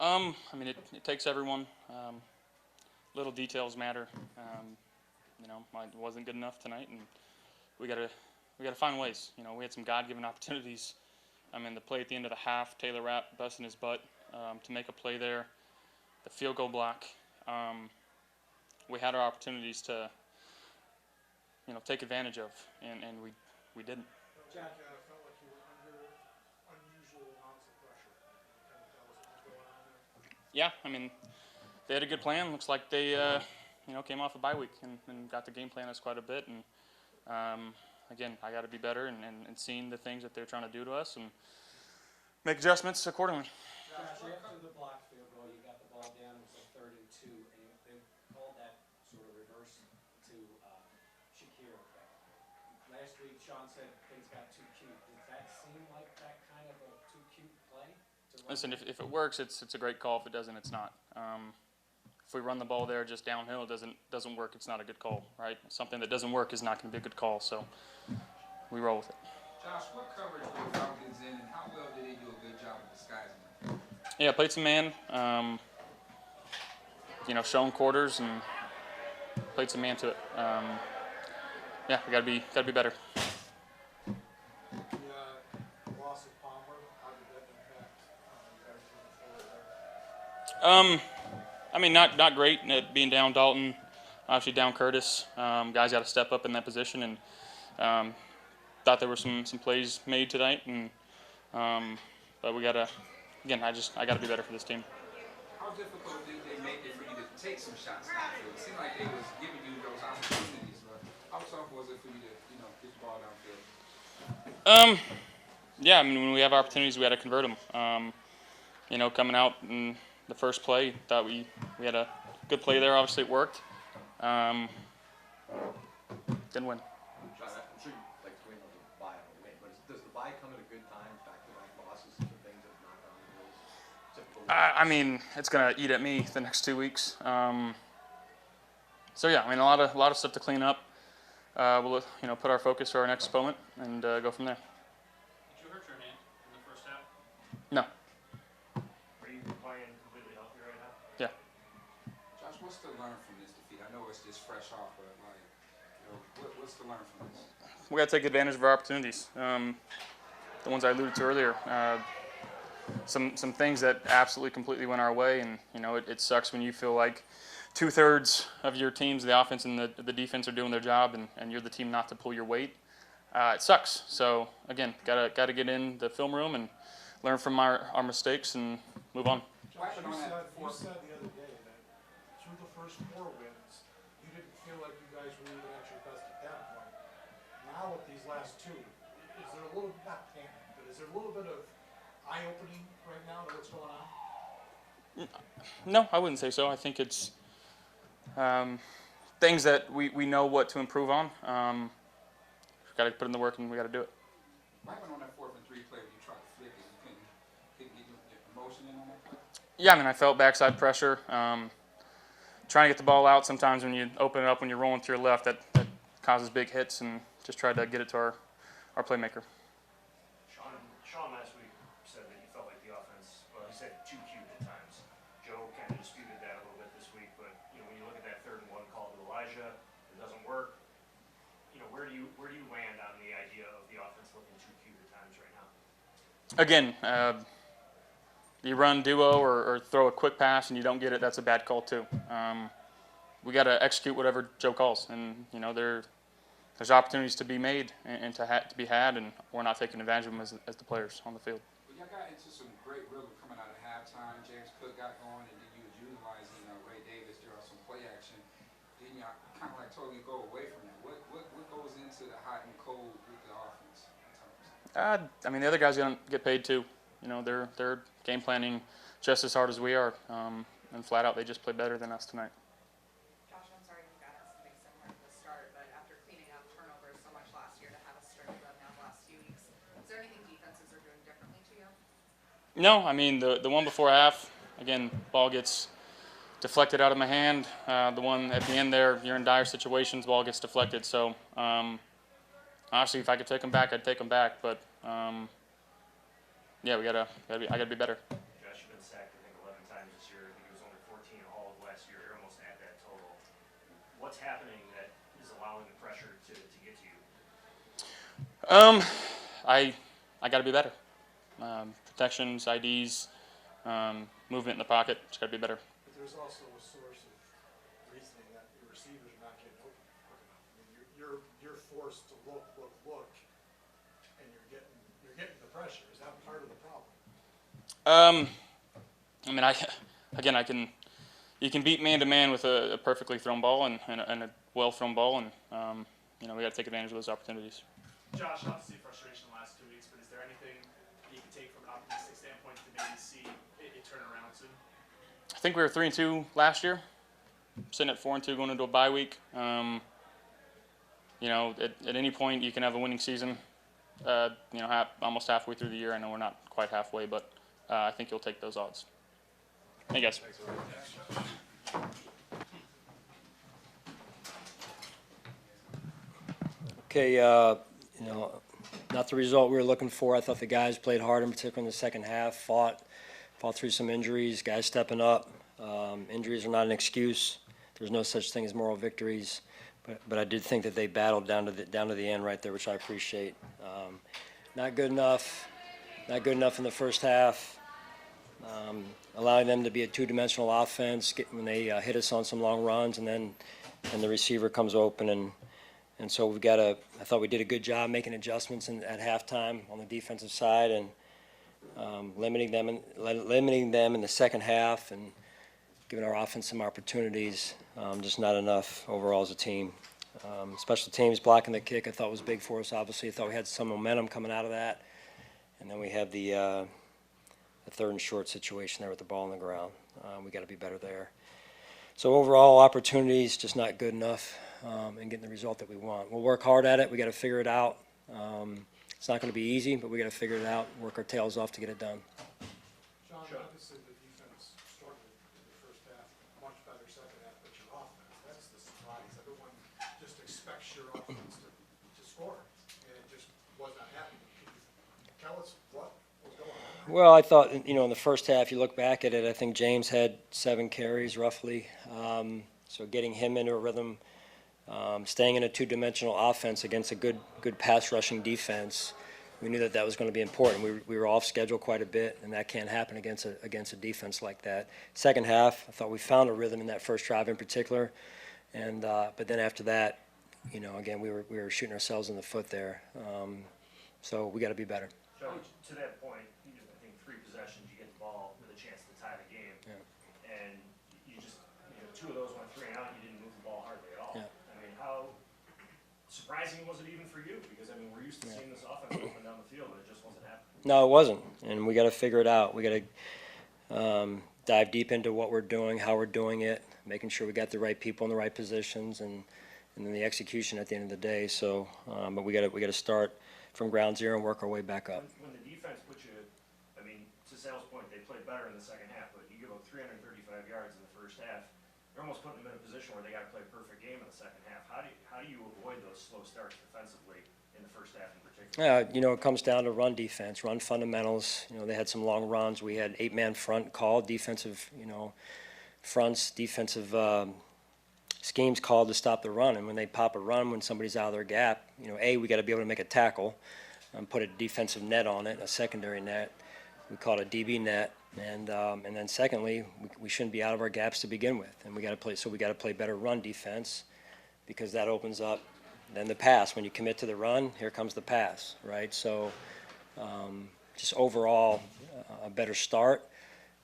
I mean, it takes everyone. Little details matter. Mine wasn't good enough tonight, and we gotta find ways. We had some God-given opportunities. The play at the end of the half, Taylor Rapp busting his butt to make a play there. The field goal block. We had our opportunities to, take advantage of, and we didn't. Jack, felt like you were under unusual amounts of pressure. Can you tell us what was going on there? Yeah, they had a good plan. Looks like they, came off a bye week and got the game plan us quite a bit. And again, I got to be better and seeing the things that they're trying to do to us and make adjustments accordingly. Josh, after the block field goal, you got the ball down. It was like 3rd and 2, and they called that sort of reverse to Shakir. Last week, Sean said things got too cute. Does that seem like that kind of a too cute play? Listen, if it works, it's a great call. If it doesn't, it's not. If we run the ball there just downhill, it doesn't work. It's not a good call, right? Something that doesn't work is not going to be a good call. So we roll with it. Josh, what coverage were the Falcons in, and how well did they do a good job of disguising them? Yeah, played some man. Shown quarters and played some man to it. Yeah, we gotta be better. The loss of Palmer, how did that impact you guys moving forward there? Not great. Being down Dalton, obviously down Curtis. Guys got to step up in that position, and thought there were some plays made tonight, and but we gotta. Again, I gotta be better for this team. How difficult did they make it for you to take some shots downfield? It seemed like they was giving you those opportunities, but how tough was it for you to, get the ball downfield? Yeah, when we have opportunities, we got to convert them. Coming out in the first play, thought we had a good play there. Obviously, it worked. Didn't win. I'm sure you like to win the bye on a win, but does the bye come at a good time? Back-to-back losses, some things that knock on the wheels. It's gonna eat at me the next 2 weeks. So yeah, a lot of stuff to clean up. We'll put our focus to our next opponent and go from there. Did you hurt your hand in the first half? No. Are you playing completely healthy right now? Yeah. Josh, what's to learn from this defeat? I know it's just fresh off, but what's to learn from this? We got to take advantage of our opportunities. The ones I alluded to earlier. Some things that absolutely completely went our way, and it sucks when you feel like 2/3 of your teams, the offense and the defense, are doing their job, and you're the team not to pull your weight. It sucks. So again, gotta get in the film room and learn from our mistakes and move on. Josh, you said the other day that through the first 4 wins, you didn't feel like you guys were even at your best at that point. Now with these last 2, is there a little, not panic, but is there a little bit of eye-opening right now to what's going on? No, I wouldn't say so. I think it's things that we know what to improve on. We've got to put in the work, and we got to do it. What happened on that 4th and 3 play when you tried to flip it? You couldn't get your emotion in on that play? Yeah, I felt backside pressure. Trying to get the ball out. Sometimes when you open it up when you're rolling to your left, that causes big hits, and just tried to get it to our playmaker. Sean last week said that you felt like the offense, well, he said too cute at times. Joe kind of disputed that a little bit this week, but when you look at that 3rd and 1 call to Elijah, it doesn't work. Where do you land on the idea of the offense looking too cute at times right now? Again, you run duo or throw a quick pass and you don't get it, that's a bad call too. We got to execute whatever Joe calls, and there's opportunities to be made and to be had, and we're not taking advantage of them as the players on the field. Well, y'all got into some great rhythm coming out of halftime. James Cook got going, and then you was utilizing Ray Davis during some play action. Then y'all kind of like totally go away from that. What goes into the hot and cold with the offense? The other guys gonna get paid too. They're game planning just as hard as we are, and flat out they just play better than us tonight. Josh, I'm sorry you got us something similar at the start, but after cleaning up turnovers so much last year to have a string of them now the last few weeks, is there anything defenses are doing differently to you? No, the one before half, again, ball gets deflected out of my hand. The one at the end there, you're in dire situations, ball gets deflected. So honestly, if I could take them back, I'd take them back. But yeah, I gotta be better. Josh, you've been sacked, I think, 11 times what's happening that is allowing the pressure to get to you? I got to be better. Protections, IDs, movement in the pocket. It's got to be better. But there's also a source of reasoning that your receivers are not getting open quick enough. I mean, you're forced to look, and you're getting the pressure. Is that part of the problem? I mean, you can beat man to man with a perfectly thrown ball and a well thrown ball, and we got to take advantage of those opportunities. Josh, obviously frustration the last 2 weeks, but is there anything you can take from an optimistic standpoint to maybe see it turn around soon? I think we were 3-2 last year, sitting at 4-2 going into a bye week. At any point you can have a winning season. Almost halfway through the year. I know we're not quite halfway, but I think you'll take those odds. Hey guys. Okay, not the result we were looking for. I thought the guys played hard, in particular in the second half, fought through some injuries, guys stepping up. Injuries are not an excuse. There's no such thing as moral victories. But I did think that they battled down to the end right there, which I appreciate. Not good enough in the first half. Allowing them to be a two-dimensional offense when they hit us on some long runs, and the receiver comes open, and so I thought we did a good job making adjustments at halftime on the defensive side, and limiting them in the second half, and giving our offense some opportunities. Just not enough overall as a team. Special teams blocking the kick I thought was big for us. Obviously, I thought we had some momentum coming out of that, and then we had the third and short situation there with the ball on the ground. We got to be better there. So overall, opportunities just not good enough in getting the result that we want. We'll work hard at it. We got to figure it out. It's not going to be easy, but we got to figure it out. Work our tails off to get it done. John, obviously the defense struggled in the first half, much better second half, but your offense, that's the surprise. Everyone just expects your offense to score, and it just was not happening. Can you tell us what was going on? Well, I thought, in the first half, you look back at it, I think James had 7 carries roughly. So getting him into a rhythm, staying in a two-dimensional offense against a good pass rushing defense, we knew that was going to be important. We were off schedule quite a bit, and that can't happen against a defense like that. Second half, I thought we found a rhythm in that first drive in particular, and but then after that, again we were shooting ourselves in the foot there. So we got to be better. So to that point, I think 3 possessions, you get the ball with a chance to tie the game, and you just 2 of those went 3 and out. You didn't move the ball hardly at all. Yeah. I mean, how surprising was it even for you? Because I mean, we're used to seeing this offense moving down the field, but it just wasn't happening. No, it wasn't, and we got to figure it out. We got to dive deep into what we're doing, how we're doing it, making sure we got the right people in the right positions, and then the execution at the end of the day. So, but we got to start from ground zero and work our way back up. When the defense put you, I mean, to Sal's point, they played better in the second half, but you give up 335 yards in the first half. You're almost putting them in a position where they got to play a perfect game in the second half. How do you avoid those slow starts defensively in the first half in particular? Yeah, it comes down to run defense, run fundamentals. They had some long runs. We had 8-man front called, defensive, fronts, defensive schemes called to stop the run. And when they pop a run, when somebody's out of their gap, we got to be able to make a tackle and put a defensive net on it, a secondary net. We call it a DB net. And then secondly, we shouldn't be out of our gaps to begin with. And we got to play better run defense, because that opens up then the pass. When you commit to the run, here comes the pass, right? So just overall a better start,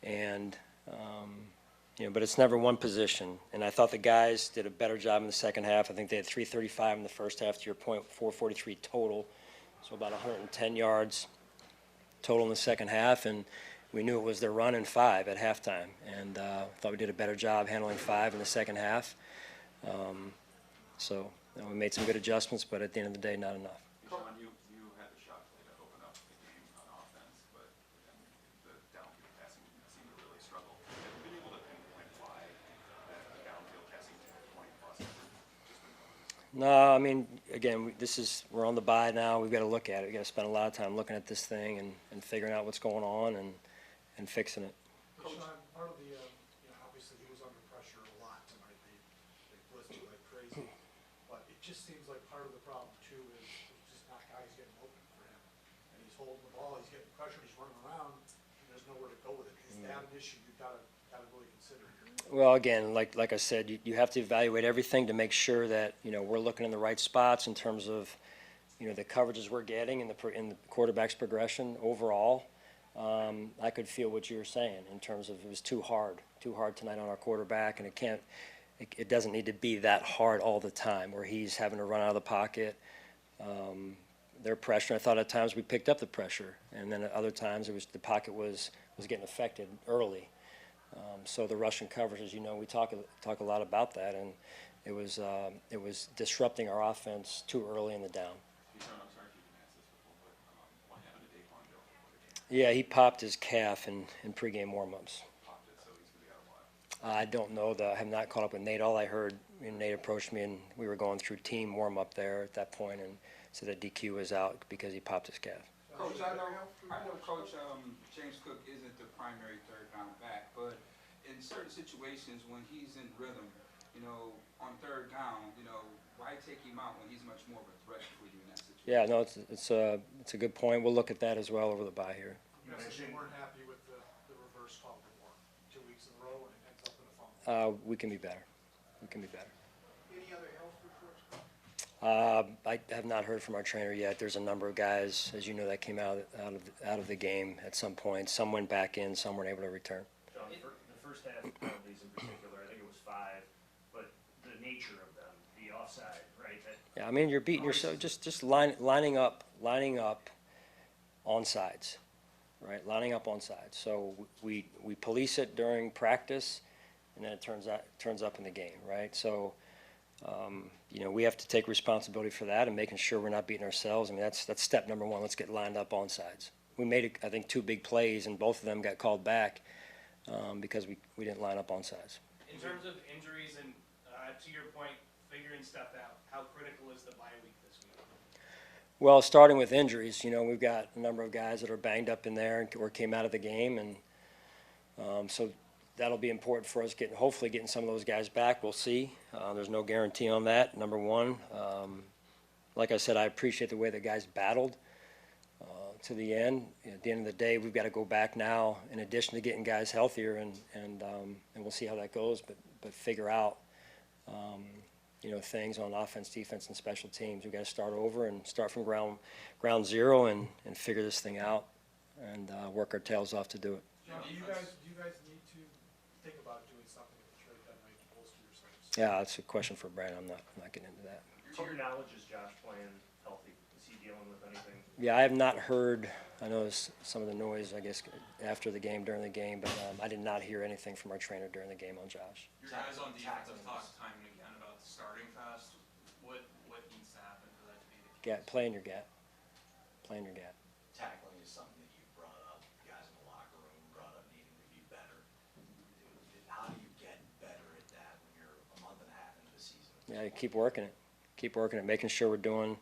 and but it's never one position. And I thought the guys did a better job in the second half. I think they had 335 in the first half, to your point, 443 total, so about 110 yards total in the second half, and we knew it was their run and 5 at halftime, and thought we did a better job handling 5 in the second half. So we made some good adjustments, but at the end of the day, not enough. Sean, you had the shot play to open up the game on offense, but the downfield passing seemed to really struggle. Have you been able to pinpoint why the downfield passing 20+ just been? No, I mean, again, we're on the bye now. We've got to look at it. We've got to spend a lot of time looking at this thing and figuring out what's going on and fixing it. Sean, part of the, obviously he was under pressure a lot tonight. They blitzed him like crazy. pressure, just running around, and there's nowhere to go with it. Is that an issue you've gotta really consider here? Well, again, like I said, you have to evaluate everything to make sure that, we're looking in the right spots in terms of, the coverages we're getting and in the quarterback's progression overall. I could feel what you were saying in terms of it was too hard tonight on our quarterback, and it doesn't need to be that hard all the time where he's having to run out of the pocket. Their pressure, I thought at times we picked up the pressure, and then at other times the pocket was getting affected early. So the Russian coverage, as you know, we talk a lot about that, and it was disrupting our offense too early in the down. Sean, I'm sorry if you didn't ask this before, but what happened to Daquan Joe before the game? Yeah, he popped his calf in pregame warm-ups. Popped it, so he's gonna be out a while. I don't know, I have not caught up with Nate. All I heard, Nate approached me, and we were going through team warm-up there at that point, and said that DQ was out because he popped his calf. Coach, I know Coach, James Cook isn't the primary third down back, but in certain situations when he's in rhythm, on third down, why take him out when he's much more of a threat for you in that situation? Yeah, no, it's a good point. We'll look at that as well over the bye here. You guys weren't happy with the reverse call before, 2 weeks in a row, and it ends up in a fumble. We can be better. We can be better. Any other health reports? I have not heard from our trainer yet. There's a number of guys, as you know, that came out of the game at some point. Some went back in, some weren't able to return. John, the first half penalties in particular, I think it was 5, but the nature of them, the offside, right? Yeah, I mean, you're beating yourself, just lining up on sides, right? Lining up on sides. So we police it during practice, and then it turns up in the game, right? So, we have to take responsibility for that and making sure we're not beating ourselves. I mean, that's step number one. Let's get lined up on sides. We made, I think, 2 big plays, and both of them got called back because we didn't line up on sides. In terms of injuries and, to your point, figuring stuff out, how critical is the bye week this week? Well, starting with injuries, we've got a number of guys that are banged up in there or came out of the game, and so that'll be important for us hopefully getting some of those guys back. We'll see. There's no guarantee on that, number one. Like I said, I appreciate the way the guys battled to the end. At the end of the day, we've got to go back now, in addition to getting guys healthier, and we'll see how that goes, but figure out things on offense, defense, and special teams. We've got to start over and start from ground zero and figure this thing out and work our tails off to do it. John, do you guys need to think about doing something at the trade deadline to bolster yourselves? Yeah, that's a question for Brad. I'm not getting into that. To your knowledge, is Josh playing healthy? Is he dealing with anything? Yeah, I have not heard. I noticed some of the noise, I guess, after the game, during the game, but I did not hear anything from our trainer during the game on Josh. Your guys on defense have talked time and again about starting fast. What needs to happen for that to be the case? Play in your gap. Play in your gap. Tackling is something that you brought up, guys in the locker room brought up needing to be better. How do you get better at that when you're a month and a half into the season? Yeah, you keep working it. Keep working it, making sure we're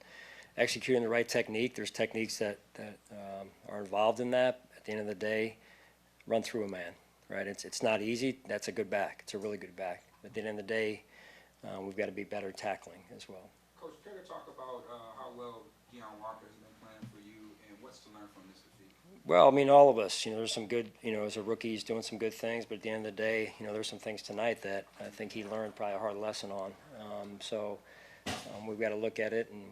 executing the right technique. There's techniques that are involved in that. At the end of the day, run through a man, right? It's not easy. That's a good back. It's a really good back. At the end of the day, we've got to be better tackling as well. Coach, care to talk about how well Deion Walker has been playing for you and what's to learn from this defeat? Well, I mean, all of us, there's some good, as a rookie, he's doing some good things, but at the end of the day, there's some things tonight that I think he learned probably a hard lesson on. So we've got to look at it, and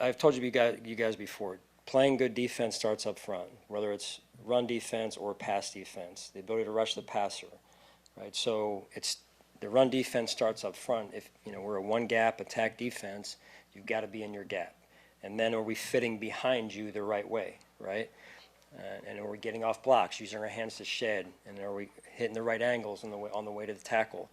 I've told you guys before, playing good defense starts up front, whether it's run defense or pass defense, the ability to rush the passer, right? So the run defense starts up front. If we're a one-gap attack defense, you've got to be in your gap. And then are we fitting behind you the right way, right? And are we getting off blocks, using our hands to shed, and are we hitting the right angles on the way to the tackle?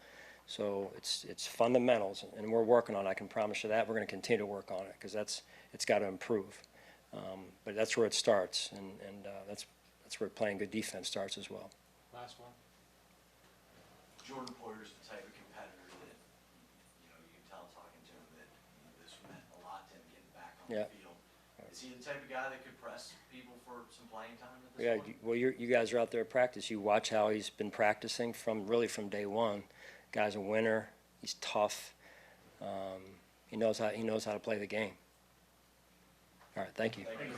So it's fundamentals, and we're working on it. I can promise you that. We're going to continue to work on it because it's got to improve. But that's where it starts, and that's where playing good defense starts as well. Last one. Jordan Poyer's the type of competitor that, you can tell talking to him that this meant a lot to him getting back on the field. Is he the type of guy that could press people for some playing time at this point? Well, you guys are out there at practice. You watch how he's been practicing from day one. Guy's a winner. He's tough. He knows how to play the game. All right, thank you. Thank you.